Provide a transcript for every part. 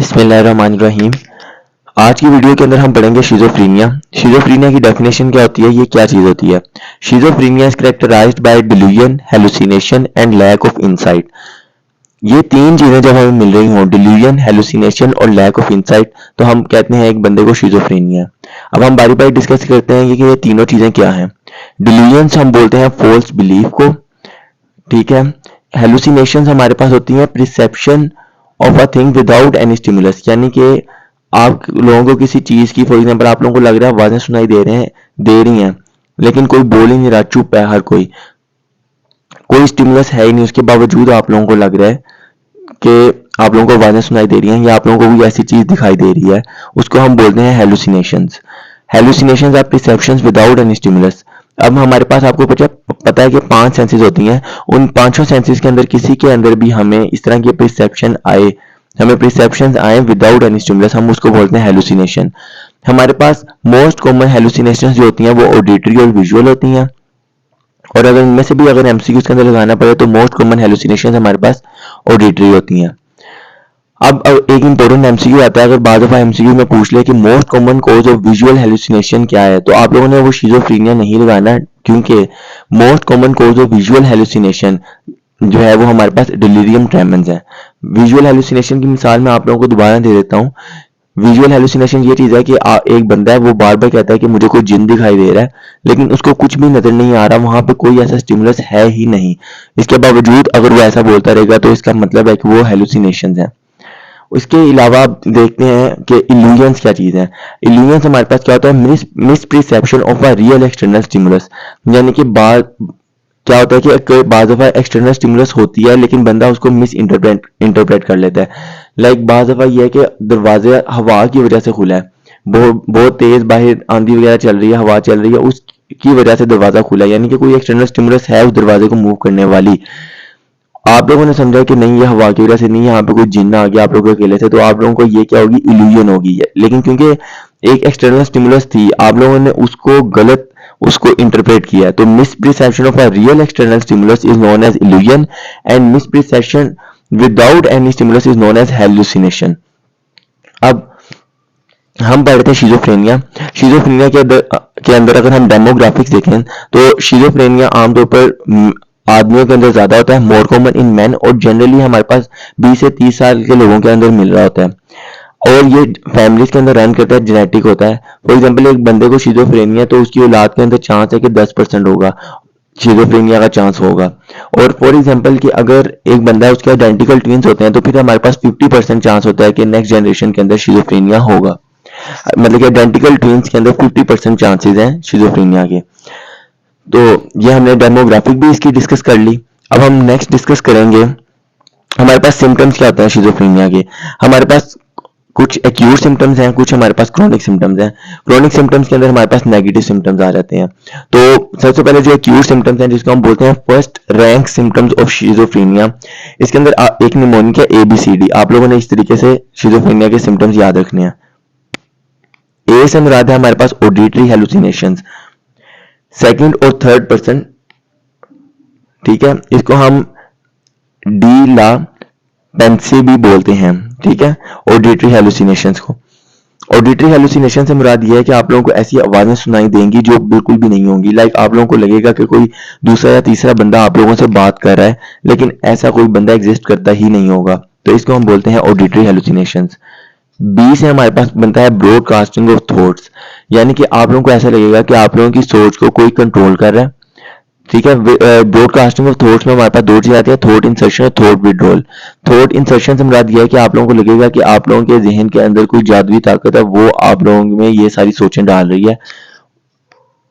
बिस्मिल्लाहिर्रहमानिर्रहीम। आज की वीडियो के अंदर हम पढ़ेंगे शिज़ोफ्रीनिया। शिज़ोफ्रीनिया की डेफिनेशन क्या होती है, ये क्या चीज़ होती है। Schizophrenia is characterized by delusion, hallucination and lack of insight. ये तीन चीजें जब हमें मिल रही हों, डिल्यूजन, हेलुसिनेशन और लैक ऑफ इंसाइट, तो हम कहते हैं एक बंदे को शिज़ोफ्रीनिया है। अब हम बारी बारी डिस्कस करते हैं कि ये तीनों चीजें क्या हैं। डिल्यूजन हम बोलते हैं फॉल्स बिलीफ को, ठीक है। हेलुसिनेशन हमारे पास होती है perception of a thing without any stimulus, यानी कि आप लोगों को किसी चीज की, फॉर एग्जांपल आप लोगों को लग रहा है आवाजें सुनाई दे रही हैं, लेकिन कोई बोल ही नहीं रहा, चुप है हर कोई स्टिमुलस है ही नहीं, उसके बावजूद आप लोगों को लग रहा है कि आप लोगों को आवाजें सुनाई दे रही हैं या आप लोगों को कोई ऐसी चीज दिखाई दे रही है, उसको हम बोलते हैं hallucinations. Hallucinations are perceptions without any stimulus. अब हमारे पास आपको पता है कि 5 सेंसेस होती हैं, उन पांचों सेंसेस के अंदर किसी के अंदर भी हमें इस तरह की परसेप्शन आए विदाउट एनी स्टिमुलस, हम उसको बोलते हैं हेलुसिनेशन। हमारे पास मोस्ट कॉमन हेलुसिनेशन जो होती हैं वो ऑडिटरी और विजुअल होती हैं, और अगर इनमें से भी अगर एमसीक्यूज के अंदर लगाना पड़े तो मोस्ट कॉमन हेलुसिनेशन हमारे पास ऑडिटरी होती हैं। अब एक इंपॉर्टेंट एमसीक्यू आता है, अगर बाद दफा एमसीक्यू में पूछ ले कि most common cause of visual hallucination क्या है, तो आप लोगों ने वो शिज़ोफ्रेनिया नहीं लगाना, क्योंकि most common cause of visual hallucination जो है वो हमारे पास डिलीरियम ट्रेमेंस है। विजुअल हेलुसिनेशन की मिसाल मैं आप लोगों को दोबारा दे देता हूँ। विजुअल हेलुसिनेशन ये चीज है कि एक बंदा है, वो बार बार कहता है कि मुझे कोई जिन दिखाई दे रहा है, लेकिन उसको कुछ भी नजर नहीं आ रहा, वहां पे कोई ऐसा स्टिमुलस है ही नहीं। इसके बावजूद अगर वो ऐसा बोलता रहेगा तो इसका मतलब है कि वो हेलुसिनेशन है। उसके अलावा आप देखते हैं कि इल्यूजन्स क्या चीज है। इल्यूजन्स हमारे पास क्या होता है, miss perception of a real external stimulus, यानी कि क्या होता है कि बाज़ दफा एक्सटर्नल स्टिमुलस होती है लेकिन बंदा उसको मिस इंटरप्रेट कर लेता है। लाइक बाज़ दफा ये है कि दरवाजे हवा की वजह से खुला है, बहुत तेज बाहर आंधी वगैरह चल रही है, हवा चल रही है, उसकी वजह से दरवाजा खुला है, यानी कि कोई एक्सटर्नल स्टिमुलस है उस दरवाजे को मूव करने वाली। आप लोगों ने समझा कि नहीं ये हवा की वजह से नहीं, यहाँ पे कोई जिन्न आ गया आप लोगों के अकेले से, तो आप लोगों को ये क्या होगी, इल्यूजन होगी। लेकिन क्योंकि एक एक्सटर्नल स्टिमुलस थी, आप लोगों ने उसको इंटरप्रेट किया है, तो misperception of a real external stimulus is known as illusion and misperception without any stimulus is known as hallucination. अब हम पढ़ते हैं शिज़ोफ्रेनिया। शिज़ोफ्रेनिया के अंदर अगर हम डेमोग्राफिक्स देखें तो शिज़ोफ्रेनिया आमतौर पर आदमियों के अंदर ज्यादा होता है, मोर कॉमन इन मैन, और जनरली हमारे पास 20 से 30 साल के लोगों के अंदर मिल रहा होता है, और ये फैमिलीज के अंदर रन करता है, जेनेटिक होता है। फॉर एग्जांपल एक बंदे को शिज़ोफ्रेनिया, तो उसकी औलाद के अंदर चांस है कि 10% होगा, शिज़ोफ्रेनिया का चांस होगा। और फॉर एग्जांपल कि अगर एक बंदा है उसके आइडेंटिकल ट्विंस होते हैं, तो फिर हमारे पास 50% चांस होता है कि नेक्स्ट जनरेशन के अंदर शिज़ोफ्रेनिया होगा। मतलब कि आइडेंटिकल ट्विंस के अंदर 50% चांसेस हैं शिज़ोफ्रेनिया के। तो ये हमने डेमोग्राफिक भी इसकी डिस्कस कर ली। अब हम नेक्स्ट डिस्कस करेंगे हमारे पास सिम्टम्स क्या होते हैं शिज़ोफ्रेनिया के। हमारे पास कुछ एक्यूट सिम्टम्स हैं, कुछ हमारे पास क्रोनिक सिम्टम्स हैं। क्रोनिक सिम्टम्स के अंदर हमारे पास नेगेटिव सिम्टम्स आ जाते हैं। तो सबसे पहले जो एक्यूट सिम्टम्स हैं, जिसको हम बोलते हैं first rank symptoms of schizophrenia, इसके अंदर एक निमोनिक है ABCD। आप लोगों ने इस तरीके से शिज़ोफ्रेनिया के सिम्टम्स याद रखने हैं। ए से मुराद है हमारे पास ऑडिटरी हेलुसिनेशंस, सेकंड और थर्ड पर्सन, ठीक है, इसको हम डी ला पेंसी भी बोलते हैं, ठीक है, ऑडिटरी हेलुसिनेशंस को। ऑडिटरी हेलुसिनेशन से मुराद ये है कि आप लोगों को ऐसी आवाजें सुनाई देंगी जो बिल्कुल भी नहीं होंगी। लाइक आप लोगों को लगेगा कि कोई दूसरा या तीसरा बंदा आप लोगों से बात कर रहा है, लेकिन ऐसा कोई बंदा एग्जिस्ट करता ही नहीं होगा, तो इसको हम बोलते हैं ऑडिटरी हेलुसिनेशंस। बी से हमारे पास बनता है ब्रॉडकास्टिंग ऑफ थॉट्स, यानी कि आप लोगों को ऐसा लगेगा कि आप लोगों की सोच को कोई कंट्रोल कर रहा है, ठीक है। ब्रॉडकास्टिंग ऑफ थॉट्स में हमारे पास दो चीज आती है, थॉट इंसर्शन और थॉट विड्रॉल। थॉट इंसर्शन से मुराद यह है कि आप लोगों को लगेगा कि आप लोगों के जहन के अंदर कोई जादुई ताकत है, वो आप लोगों में ये सारी सोचें डाल रही है।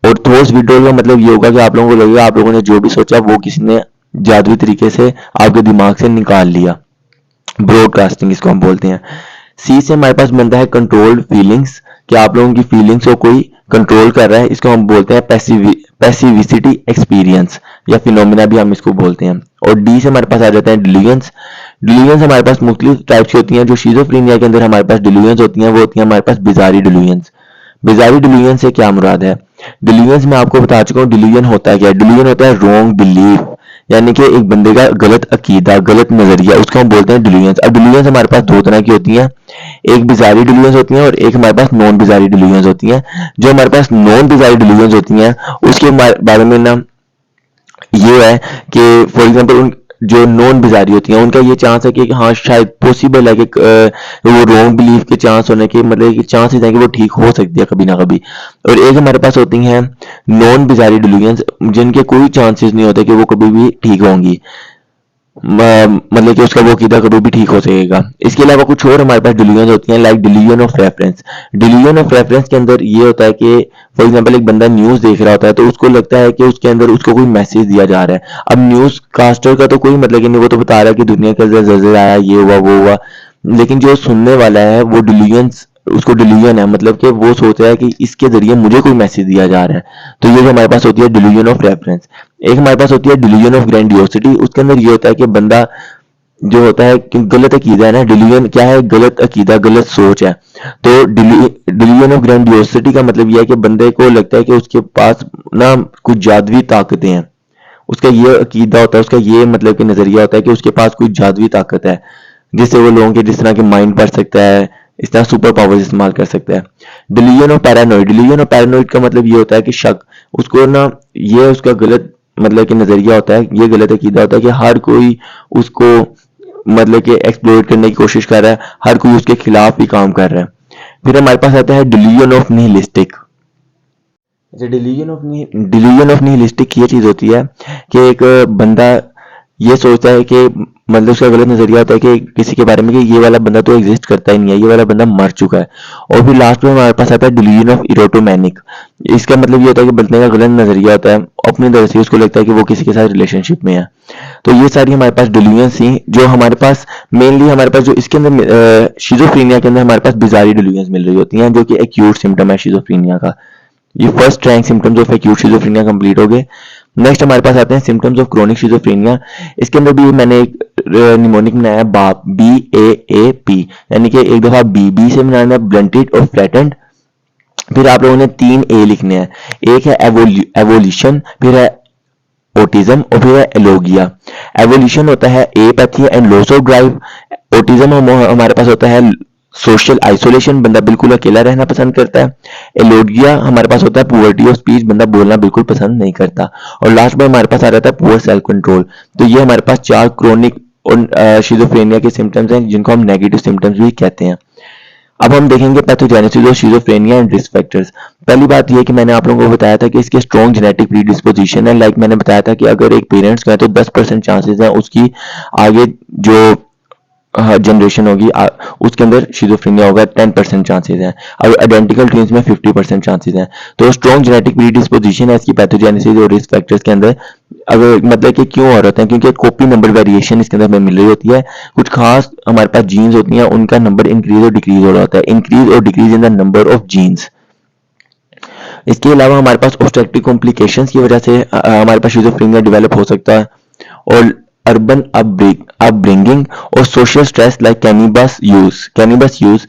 और थॉट्स विड्रॉल का मतलब ये होगा कि आप लोगों को लगेगा आप लोगों ने जो भी सोचा वो किसी ने जादुई तरीके से आपके दिमाग से निकाल लिया। ब्रॉडकास्टिंग इसको हम बोलते हैं। सी से हमारे पास बनता है कंट्रोल्ड फीलिंग्स, कि आप लोगों की फीलिंग्स को कोई कंट्रोल कर रहा है, इसको हम बोलते हैं पैसिविसिटी एक्सपीरियंस या फिनोमिना भी हम इसको बोलते हैं। और डी से हमारे पास आ जाते हैं डिल्यूजन्स। डिल्यूजन्स हमारे पास मुख्तलिफ टाइप्स की होती हैं। जो शिज़ोफ्रेनिया के अंदर हमारे पास डिल्यूजन्स होती हैं वो होती हैं हमारे पास बिजारी डिल्यूजन्स। बिजारी डिल्यूजन से क्या मुराद है, डिल्यूजन में आपको बता चुका हूँ डिल्यूजन होता है क्या। डिल्यूजन होता है रॉन्ग बिलीफ, यानी कि एक बंदे का गलत अकीदा, गलत नजरिया, उसको हम बोलते हैं डिल्यूजन्स। अब डिल्यूजन्स हमारे पास दो तरह की होती हैं, एक बिजारी डिल्यूजन्स होती हैं और एक हमारे पास नॉन बिजारी डिल्यूजन्स होती हैं। जो हमारे पास नॉन बिजारी डिल्यूजन्स होती हैं उसके बारे में ना ये है कि फॉर एग्जांपल उन जो नॉन बिजारी होती हैं उनका ये चांस है कि हाँ शायद पॉसिबल है कि वो रॉन्ग बिलीफ के चांस होने के मतलब कि चांसेस हैं कि वो ठीक हो सकती है कभी ना कभी। और एक हमारे पास होती हैं नॉन बिजारी डिल्यूजन्स जिनके कोई चांसेस नहीं होते कि वो कभी भी ठीक होंगी, मतलब कि उसका वो अकीदा कभी भी ठीक हो सकेगा। इसके अलावा कुछ और हमारे पास डिल्यूजन होती हैं, like delusion of reference. Delusion of reference के अंदर ये होता है कि फॉर एग्जांपल एक बंदा न्यूज़ देख रहा होता है तो उसको लगता है कि उसके अंदर उसको कोई मैसेज दिया जा रहा है। अब न्यूज़ कास्टर का तो कोई मतलब कि नहीं, वो तो बता रहा है कि दुनिया के अंदर जल्जला आया, ये हुआ वो हुआ, लेकिन जो सुनने वाला है वो डिल्यूजन, उसको डिल्यूजन है, मतलब कि वो सोच रहा है कि इसके जरिए मुझे कोई मैसेज दिया जा रहा है। तो ये जो हमारे पास होती है डिल्यूजन ऑफ रेफरेंस। एक हमारे पास होती है डिल्यूजन ऑफ ग्रैंडियोसिटी। उसके अंदर ये होता है कि बंदा जो होता है कि गलत अकीदा है ना, डिल्यूजन क्या है, गलत अकीदा, गलत सोच है। तो डिल्यूजन ऑफ ग्रैंडियोसिटी का मतलब यह है कि बंदे को लगता है कि उसके पास ना कुछ जादुई ताकतें हैं। उसका ये अकीदा होता है, उसका ये मतलब कि नजरिया होता है कि उसके पास कोई जादुई ताकत है जिससे वो लोगों के जिस तरह के माइंड पढ़ सकता है, इस तरह सुपर पावर्स इस्तेमाल कर सकता है। Delusion of paranoid. Delusion of paranoid का मतलब ये होता है कि शक, उसको ना ये उसका गलत मतलब कि नजरिया होता है, ये गलत अकीदा होता है कि हर कोई उसको मतलब कि एक्सप्लोर करने की कोशिश कर रहा है, हर कोई उसके खिलाफ ही काम कर रहा है। फिर हमारे पास आता है डिल्यूजन ऑफ निहिलिस्टिक। अच्छा, डिल्यूजन ऑफ निहिलिस्टिक ये चीज होती है कि एक बंदा ये सोचता है कि मतलब उसका गलत नजरिया होता है कि किसी के बारे में कि ये वाला बंदा तो एग्जिस्ट करता ही नहीं है, ये वाला बंदा मर चुका है। और फिर लास्ट में हमारे पास आता है डिल्यूजन ऑफ इरोटोमैनिक। इसका मतलब ये होता है कि बंदे का गलत नजरिया होता है, अपनी तरफ से उसको लगता है कि वो किसी के साथ रिलेशनशिप में है। तो ये सारी हमारे पास डिल्यूजन थी जो हमारे पास मेनली हमारे पास जो इसके अंदर शिजोफ्रेनिया के अंदर हमारे पास बिजारी डिल्यूजन मिल रही होती हैं जो कि एक्यूट सिम्टम है शिजोफ्रेनिया का। ये first rank symptoms of acute schizophrenia complete हो गए। नेक्स्ट हमारे पास आते हैं सिम्टम्स ऑफ क्रोनिक शिजोफ्रेनिया। इसके अंदर भी मैंने एक निमोनिक बनाया बाप, BAAP, यानी कि एक दफा बी से बनाना है, ब्लंटेड और फ्लैटेंड। फिर आप लोगों ने 3 A लिखने हैं, एक है एवोल्यूशन, फिर है ओटिज्म और फिर है एलोगिया। एवोल्यूशन होता है apathy and loss of drive. Autism हमारे पास होता है सोशल आइसोलेशन, बंदा बिल्कुल अकेला रहना पसंद करता है। एलोगिया हमारे पास होता है पुअर्टी ऑफ स्पीच, बंदा बोलना बिल्कुल पसंद नहीं करता। और लास्ट में हमारे पास आ जाता है पुअर सेल्फ कंट्रोल। तो ये हमारे पास 4 क्रोनिक और शिजोफ्रेनिया के सिम्टम्स हैं जिनको हम नेगेटिव सिम्टम्स भी कहते हैं। अब हम देखेंगे पैथोजेनेसिस और शिजोफ्रेनिया एंड रिस्क फैक्टर्स। पहली बात यह कि मैंने आप लोगों को बताया था कि इसके स्ट्रॉन्ग जेनेटिक प्रीडिस्पोजिशन है। लाइक मैंने बताया था कि अगर एक पेरेंट्स का है तो 10% चांसेस है उसकी आगे जो जनरेशन होगी उसके अंदर शिजोफ्रेनिया होगा, 10% चांसेस हैं। अगर आइडेंटिकल ट्विंस में 50% चांसेस हैं। तो स्ट्रॉन्ग जेनेटिक प्रीडिस्पोजिशन है इसकी पैथोजेनेसिस और रिस्क फैक्टर्स के अंदर। अगर मतलब कि क्यों हो रहा है, क्योंकि कॉपी नंबर वेरिएशन इसके अंदर हमें मिल रही होती है। कुछ खास हमारे पास जीन्स होती हैं, उनका नंबर इंक्रीज और डिक्रीज हो रहा होता है, इंक्रीज और decrease in the number of genes. इसके अलावा हमारे पास ऑब्स्ट्रक्टिव कॉम्प्लिकेशंस की वजह से हमारे पास शिजोफ्रेनिया डेवलप हो सकता है। और अर्बन अपब्रिंगिंग और social stress like cannabis use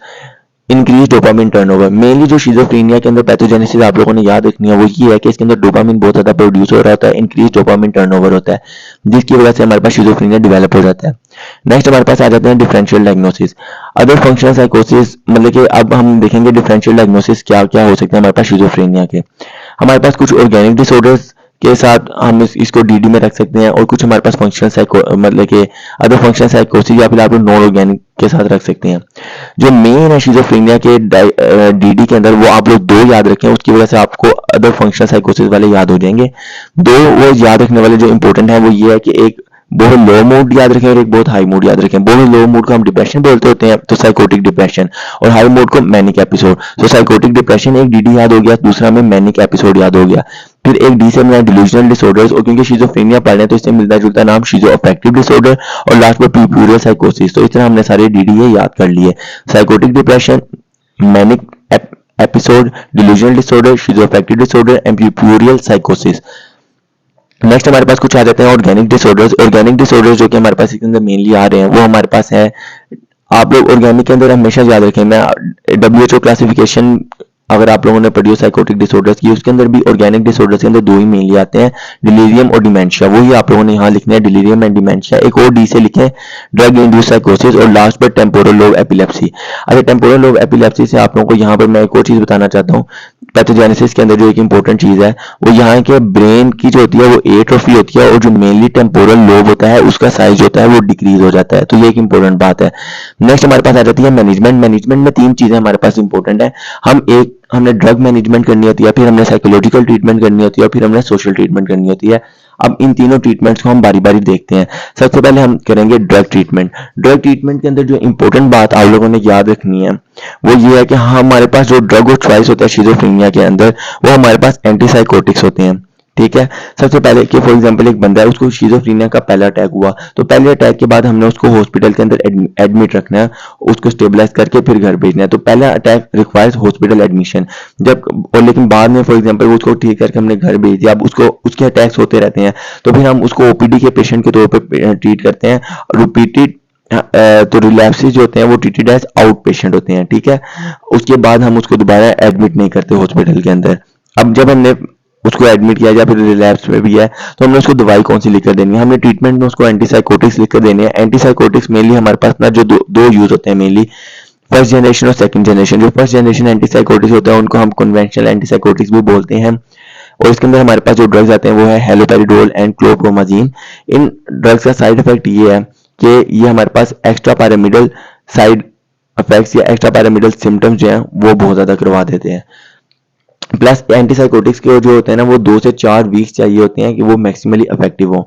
increase dopamine turnover. Mainly जो शिजोफ्रेनिया के अंदर पैथोजेनेसिस आप लोगों ने याद रखनी है वो ये है कि इसके अंदर डोपामिन बहुत ज्यादा प्रोड्यूस हो रहा होता है, इंक्रीज डोपामिन टर्नओवर होता है, जिसकी वजह से हमारे पास शिजोफ्रेनिया डेवलप हो जाता है। नेक्स्ट हमारे पास आ जाते हैं डिफरेंशियल डायग्नोसिस, अदर फंक्शनल साइकोसिस। मतलब कि अब हम देखेंगे डिफरेंशियल डायग्नोसिस क्या क्या हो सकता है हमारे पास शिजोफ्रेनिया के। हमारे पास कुछ ऑर्गेनिक डिसऑर्डर्स के साथ हम इसको DD में रख सकते हैं, और कुछ हमारे पास फंक्शनल साइको मतलब कि अदर फंक्शनल साइकोसिस या फिर आप नॉन ऑर्गेनिक के साथ रख सकते हैं। जो मेन है शिजोफ्रेनिया के DD के अंदर वो आप लोग 2 याद रखें, उसकी वजह से आपको अदर फंक्शनल साइकोसिस वाले याद हो जाएंगे। 2 वो याद रखने वाले जो इंपॉर्टेंट है वो ये है कि एक बहुत लो मूड याद रखें और एक बहुत हाई मूड याद रखें। बहुत लो मूड को हम डिप्रेशन बोलते होते हैं, तो साइकोटिक डिप्रेशन, और हाई मूड को मैनिक एपिसोड। तो साइकोटिक डिप्रेशन एक DD याद हो गया, दूसरा में मैनिक एपिसोड याद हो गया। फिर एक D से मिला डिल्यूजनल डिसऑर्डर्स, और क्योंकि शिजोफ्रेनिया पढ़ रहे हैं तो इससे मिलता जुलता नाम शिजो अफेक्टिव डिसऑर्डर, और लास्ट में प्यूरियल साइकोसिस। तो इस तरह हमने सारे DD ये याद कर लिए, psychotic depression, manic episode, delusional disorder, schizoaffective disorder and puerperal साइकोसिस। नेक्स्ट हमारे पास कुछ आ जाते हैं ऑर्गेनिक डिसऑर्डर्स। ऑर्गेनिक डिसऑर्डर्स जो कि हमारे पास इसके अंदर मेनली आ रहे हैं वो हमारे पास है, आप लोग ऑर्गेनिक के अंदर हमेशा याद रखें, मैं WHO क्लासिफिकेशन अगर आप लोगों ने पढ़ी हो साइकोटिक डिसऑर्डर्स की, उसके अंदर भी ऑर्गेनिक डिसऑर्डर्स के अंदर दो ही मेनली आते हैं, डिलीरियम और डिमेंशिया। वही आप लोगों ने यहाँ लिखना है, डिलीरियम एंड डिमेंशिया। एक और डी से लिखें, ड्रग इंड्यूस्ड साइकोसिस, और लास्ट पर टेम्पोरल लोब एपिलेप्सी। अच्छा, टेम्पोरल लोब एपिलेप्सी से आप लोगों को यहाँ पर मैं एक और चीज बताना चाहता हूँ। पैथोजेनेसिस के अंदर जो एक इंपॉर्टेंट चीज है वो यहाँ के ब्रेन की जो होती है वो एट्रोफी होती है, और जो मेनली टेम्पोरल लोब होता है उसका साइज होता है वो डिक्रीज हो जाता है। तो ये एक इंपॉर्टेंट बात है। नेक्स्ट हमारे पास आ जाती है मैनेजमेंट। मैनेजमेंट में तीन चीजें हमारे पास इंपॉर्टेंट है। हमने ड्रग मैनेजमेंट करनी होती है, फिर हमने साइकोलॉजिकल ट्रीटमेंट करनी होती है, और फिर हमने सोशल ट्रीटमेंट करनी होती है। अब इन तीनों ट्रीटमेंट्स को हम बारी बारी देखते हैं। सबसे पहले हम करेंगे ड्रग ट्रीटमेंट। ड्रग ट्रीटमेंट के अंदर जो इंपॉर्टेंट बात आप लोगों ने याद रखनी है वो ये है कि हमारे पास जो ड्रग ऑफ चॉइस होता है शिजोफ्रेनिया के अंदर, वो हमारे पास एंटीसाइकोटिक्स होते हैं। ठीक है, सबसे पहले कि फॉर एग्जांपल एक बंदा है, उसको शिजोफ्रेनिया का पहला अटैक हुआ, तो पहले अटैक के बाद हमने उसको हॉस्पिटल के अंदर एडमिट रखना है, उसको स्टेबलाइज करके फिर घर भेजना है। तो पहला अटैक रिक्वायर्स हॉस्पिटल एडमिशन। लेकिन बाद में फॉर एग्जांपल उसको ठीक करके हमने घर भेज दिया, अब उसको उसके अटैक्स होते रहते हैं, तो फिर हम उसको ओपीडी के पेशेंट के तौर पर ट्रीट करते हैं। रिपीटेड तो रिलैप्सेस जो होते हैं वो ट्रीटेड एज आउट पेशेंट होते हैं। ठीक है, उसके बाद हम उसको दोबारा एडमिट नहीं करते हॉस्पिटल के अंदर। अब जब हमने उसको एडमिट किया या फिर रिलैप्स में भी है, तो हमने उसको दवाई कौन सी लिखकर देनी है? हमने ट्रीटमेंट में उसको एंटीसाइकोटिक्स लिखकर देने हैं। एंटीसाइकोटिक्स मेनली हमारे पास ना जो दो यूज होते हैं मेनली, फर्स्ट जनरेशन और सेकंड जनरेशन। जो फर्स्ट जनरेशन एंटीसाइकोटिक्स होता है उनको हम कन्वेंशनल एंटीसाइकोटिक्स भी बोलते हैं, और इसके अंदर हमारे पास जो ड्रग्स आते हैं वो है हेलोपेरिडोल एंड क्लोप्रोमाजीन। इन ड्रग्स का साइड इफेक्ट ये है कि ये हमारे पास एक्स्ट्रा पैरामिडल साइड इफेक्ट्स या एक्स्ट्रा पैरामिडल सिम्टम्स जो हैं वो बहुत ज्यादा करवा देते हैं। प्लस एंटीसाइकोटिक्स के जो होते हैं ना वो 2 से 4 वीक्स चाहिए होते हैं कि वो मैक्सिमली इफेक्टिव हो।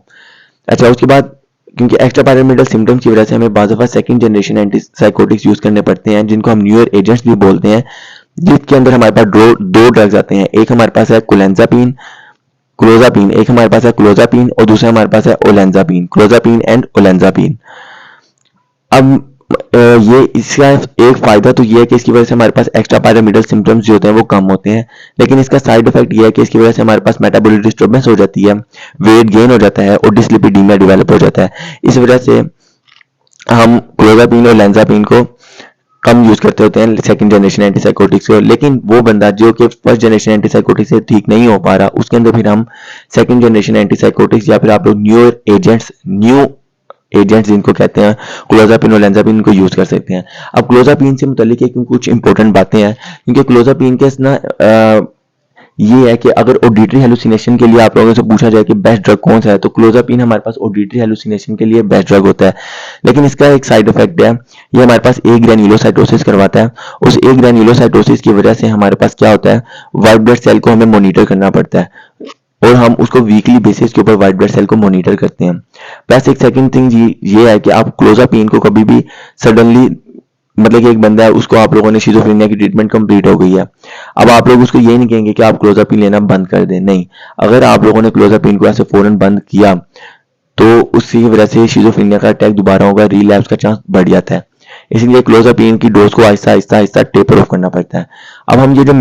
अच्छा, उसके बाद क्योंकि एक्स्ट्रा पैरामिडल सिम्टम्स की वजह से हमें बाज़ दफ़ा सेकंड जनरेशन एंटीसाइकोटिक्स यूज करने पड़ते हैं, जिनको हम न्यूअर एजेंट्स भी बोलते हैं, जिसके अंदर हमारे पास दो ड्रग्स आते हैं। एक हमारे पास है क्लोजापिन, एक हमारे पास है क्लोजापिन, और दूसरा हमारे पास है ओलेंजापिन, क्लोजापिन एंड ओलेंजापिन। अब ये इसका एक फायदा तो ये है कि इसकी वजह से हमारे पास एक्स्ट्रा पैरामिडल सिम्टम्स जो होते हैं वो कम होते हैं, लेकिन इसका साइड इफेक्ट ये है कि इसकी वजह से हमारे पास मेटाबॉलिक डिस्टर्बेंस हो जाती है, वेट गेन हो जाता है, और डिसलिपिडीमिया डेवलप हो जाता है। इस वजह से हम क्लोजापिन और लेंजापिन को कम यूज करते होते हैं सेकंड जनरेशन एंटीसाइकोटिक्स को। लेकिन वो बंदा जो कि फर्स्ट जनरेशन एंटीसाइकोटिक्स से ठीक नहीं हो पा रहा, उसके अंदर फिर हम सेकंड जनरेशन एंटीसाइकोटिक्स या फिर आप लोग न्यू एजेंट्स जिनको कहते हैं क्लोजापिन और लेंजापिन, इनको यूज कर सकते हैं। अब क्लोजापिन से मुतालिक कुछ इंपॉर्टेंट बातें हैं, क्योंकि क्लोजापिन के ना ये है कि अगर ऑडिटरी हेलुसिनेशन के लिए आप लोगों से पूछा जाए कि बेस्ट ड्रग कौन सा है, तो क्लोजापिन हमारे पास ऑडिटरी हेलुसिनेशन के लिए बेस्ट ड्रग होता है। लेकिन इसका एक साइड इफेक्ट है, ये हमारे पास ए ग्रेन्युलोसाइटोसिस करवाता है। उस ए ग्रेन्युलोसाइटोसिस की वजह से हमारे पास क्या होता है, व्हाइट ब्लड सेल को हमें मॉनिटर करना पड़ता है, और हम उसको वीकली बेसिस के ऊपर व्हाइट ब्लड सेल को मॉनिटर करते हैं। प्लस एक सेकंड थिंग ये है कि आप क्लोजापिन को कभी भी सडनली, मतलब कि एक बंदा है उसको आप लोगों ने शिजोफ्रेनिया की ट्रीटमेंट कंप्लीट हो गई है, अब आप लोग उसको ये नहीं कहेंगे कि आप क्लोजापिन लेना बंद कर दें, नहीं। अगर आप लोगों ने क्लोजापिन को ऐसे फौरन बंद किया तो उसकी वजह से शिजोफ्रेनिया का अटैक दोबारा होगा, रिलैप्स का चांस बढ़ जाता है। इसलिए क्लोजापिन की डोज को आहिस्ता आहिस्ता आहिस्ता टेपर ऑफ करना पड़ता है। अब हम ये जो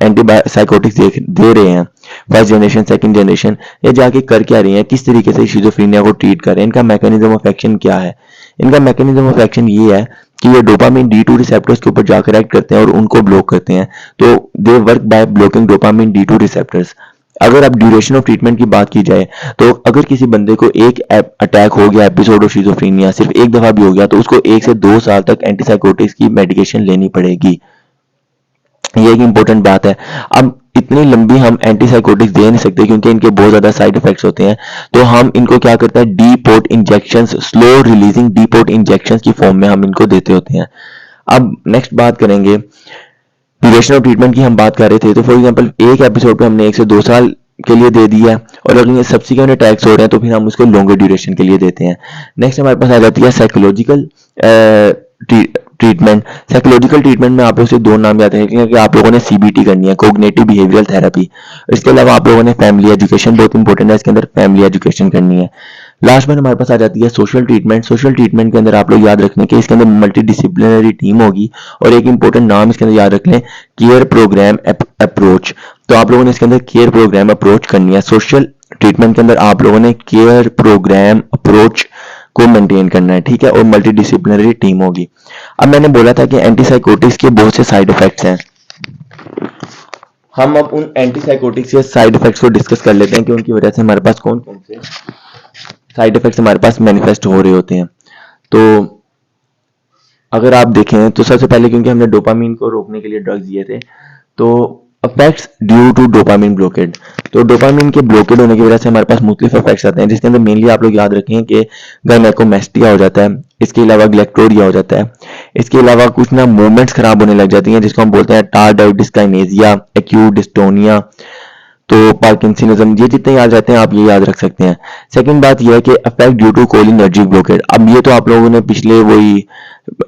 एंटीसाइकोटिक्स दे रहे हैं, फर्स्ट जनरेशन सेकंड जनरेशन, ये जाके कर क्या रही हैं, किस तरीके से शिजोफ्रेनिया को ट्रीट कर रहे हैं, इनका मैकेनिज्म ऑफ एक्शन क्या है? इनका मैकेनिज्म ऑफ एक्शन ये है कि ये डोपामिन D2 रिसेप्टर्स के ऊपर जाकर एक्ट करते हैं और उनको ब्लॉक करते हैं। तो they work by blocking dopamine D2 receptors. अगर अब ड्यूरेशन ऑफ ट्रीटमेंट की बात की जाए, तो अगर किसी बंदे को एक अटैक हो गया, एपिसोड ऑफ शिजोफ्रेनिया सिर्फ एक दफा भी हो गया, तो उसको 1 से 2 साल तक एंटीसाइकोटिक्स की मेडिकेशन लेनी पड़ेगी। ये एक इंपॉर्टेंट बात है। अब इतनी लंबी हम एंटीसाइकोटिक्स दे नहीं सकते क्योंकि इनके बहुत ज्यादा साइड इफेक्ट्स होते हैं, तो हम इनको क्या करते हैं, deport injections, slow releasing deport injections की फॉर्म में हम इनको देते होते हैं। अब नेक्स्ट बात करेंगे ड्यूरेशन ऑफ ट्रीटमेंट की। हम बात कर रहे थे, तो फॉर एग्जांपल एक एपिसोड पे हमने 1 से 2 साल के लिए दे दिया, और अगर ये सब्सिक्वेंट अटैक्स हो रहे हैं तो फिर हम उसको लॉन्गर ड्यूरेशन के लिए देते हैं। नेक्स्ट हमारे पास आ जाती है साइकोलॉजिकल ट्रीटमेंट। साइकोलॉजिकल ट्रीटमेंट में आप लोगों से 2 नाम याद रखेंगे कि आप लोगों ने CBT करनी है, कोग्निटिव बिहेवियरल थेरेपी। इसके अलावा आप लोगों ने फैमिली एजुकेशन, बहुत इंपॉर्टेंट है, इसके अंदर फैमिली एजुकेशन करनी है। लास्ट में हमारे पास आ जाती है सोशल ट्रीटमेंट। सोशल ट्रीटमेंट के अंदर आप लोग याद रखने के इसके अंदर मल्टी डिसिप्लिनरी टीम होगी, और एक इंपॉर्टेंट नाम इसके अंदर याद रख लें, केयर प्रोग्राम अप्रोच। तो आप लोगों ने इसके अंदर केयर प्रोग्राम अप्रोच करनी है। सोशल ट्रीटमेंट के अंदर आप लोगों ने केयर प्रोग्राम अप्रोच को मेंटेन करना है, ठीक है, और मल्टी डिसिप्लिनरी टीम होगी। अब मैंने बोला था कि एंटीसाइकोटिक्स के बहुत से साइड इफेक्ट्स हैं। हम अब उन एंटीसाइकोटिक्स के साइड इफेक्ट्स को डिस्कस कर लेते हैं कि उनकी वजह से हमारे पास कौन कौन से साइड इफेक्ट्स हमारे पास मैनिफेस्ट हो रहे होते हैं। तो अगर आप देखें तो सबसे पहले, क्योंकि हमने डोपामीन को रोकने के लिए ड्रग्स दिए थे, तो affects due to dopamine blockade. तो डोपामीन के ब्लॉकेड होने की वजह से हमारे पास मुख्तलिफ इफेक्ट्स आते हैं, जिसके अंदर मेनली आप लोग याद रखें कि गायनेकोमेस्टिया हो जाता है, इसके अलावा ग्लैक्टोरिया हो जाता है, इसके अलावा कुछ ना मूवमेंट्स खराब होने लग जाती हैं जिसको हम बोलते हैं टार्डाइड डिस्काइनेजिया, एक्यूट डिस्टोनिया, तो पार्किंसनिज्म, ये जितने याद रहते हैं आप ये याद रख सकते हैं। सेकंड बात यह है कि affect due to cholinergic blockade. अब ये तो आप लोगों ने पिछले वही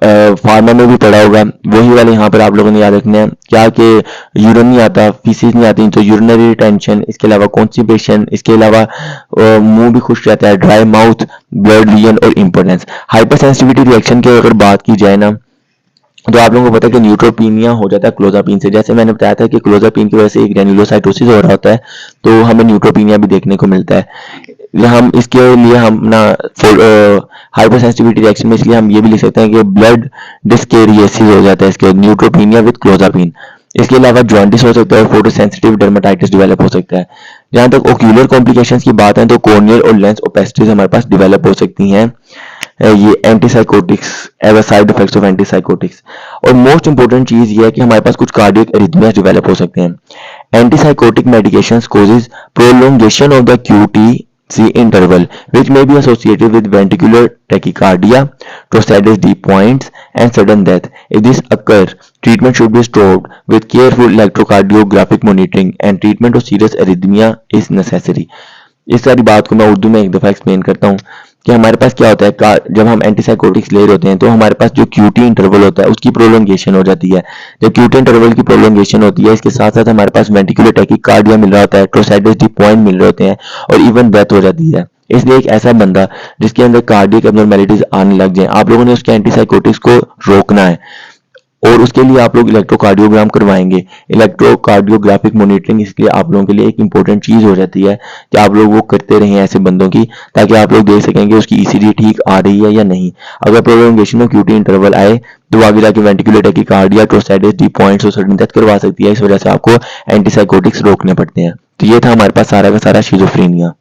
फार्मा में भी पढ़ा होगा, वही वाले यहाँ पर आप लोगों ने याद रखना है क्या कि यूरिन नहीं आता, फीसिस नहीं आती, तो यूरिनरी रिटेंशन, इसके अलावा कॉन्स्टिपेशन, इसके अलावा मुंह भी खुश रहता है, ड्राई माउथ, ब्लड लीजन और इंपोर्टेंस। हाइपर सेंसिटिविटी रिएक्शन की अगर बात की जाए ना, तो आप लोगों को पता है कि न्यूट्रोपीनिया हो जाता है क्लोजापिन से। जैसे मैंने बताया था कि क्लोजापिन की वजह से ग्रेन्युलोसाइटोसिस हो रहा होता है, तो हमें न्यूट्रोपीनिया भी देखने को मिलता है। हम इसके लिए हम ना हाइपर सेंसिटिविटी रिएक्शन में इसलिए हम ये भी लिख सकते हैं कि ब्लड डिस्केरियोसिस हो जाता है इसके न्यूट्रोपीनिया विद क्लोजापिन। इसके अलावा जॉन्डिस हो सकता है, फोटोसेंसिटिव डर्मेटाइटिस डेवलप हो सकता है। जहां तक ओक्यूलर कॉम्प्लिकेशंस की बात है तो कॉर्नियल और लेंस ओपेसिटीज हमारे पास डेवलप हो सकती हैं, ये antipsychotics as a side effects of antipsychotics. और मोस्ट इंपॉर्टेंट चीज ये है कि हमारे पास कुछ कार्डियक एरिथमियास डेवलप हो सकते हैं। Antipsychotic medications causes prolongation of the QTc interval which may be associated with ventricular tachycardia, Torsades deep points and sudden death. If this occur, treatment should be stopped with careful electrocardiographic monitoring and treatment of serious arrhythmia is necessary. इस सारी बात को मैं उर्दू में एक दफ़ा explain करता हूँ कि हमारे पास क्या होता है, जब हम एंटीसाइकोटिक्स ले रहे होते हैं तो हमारे पास जो क्यूटी इंटरवल होता है उसकी प्रोलोंगेशन हो जाती है। जब क्यूटी इंटरवल की प्रोलोंगेशन होती है, इसके साथ साथ हमारे पास वेंट्रिकुलर टैकीकार्डिया मिल रहा होता है, टोर्साइडस डी पॉइंट मिल रहे होते हैं और इवन डेथ हो जाती है। इसलिए एक ऐसा बंदा जिसके अंदर कार्डियक एब्नॉर्मैलिटीज आने लग जाए, आप लोगों ने उसके एंटीसाइकोटिक्स को रोकना है और उसके लिए आप लोग इलेक्ट्रोकार्डियोग्राम करवाएंगे। इलेक्ट्रोकार्डियोग्राफिक मॉनिटरिंग इसके लिए आप लोगों के लिए एक इंपॉर्टेंट चीज हो जाती है कि आप लोग वो करते रहें ऐसे बंदों की, ताकि आप लोग देख सकें कि उसकी ईसीजी ठीक आ रही है या नहीं। अगर प्रोलोंगेशन में क्यूटी इंटरवल आए तो आगे जाके वेंट्रिकुलर टैकीकार्डिया, टोर्साइडस डी पॉइंट्स और सडन डेथ करवा सकती है। इस वजह से आपको एंटीसाइकोटिक्स रोकने पड़ते हैं। तो ये था हमारे पास सारा का सारा शिज़ोफ्रेनिया।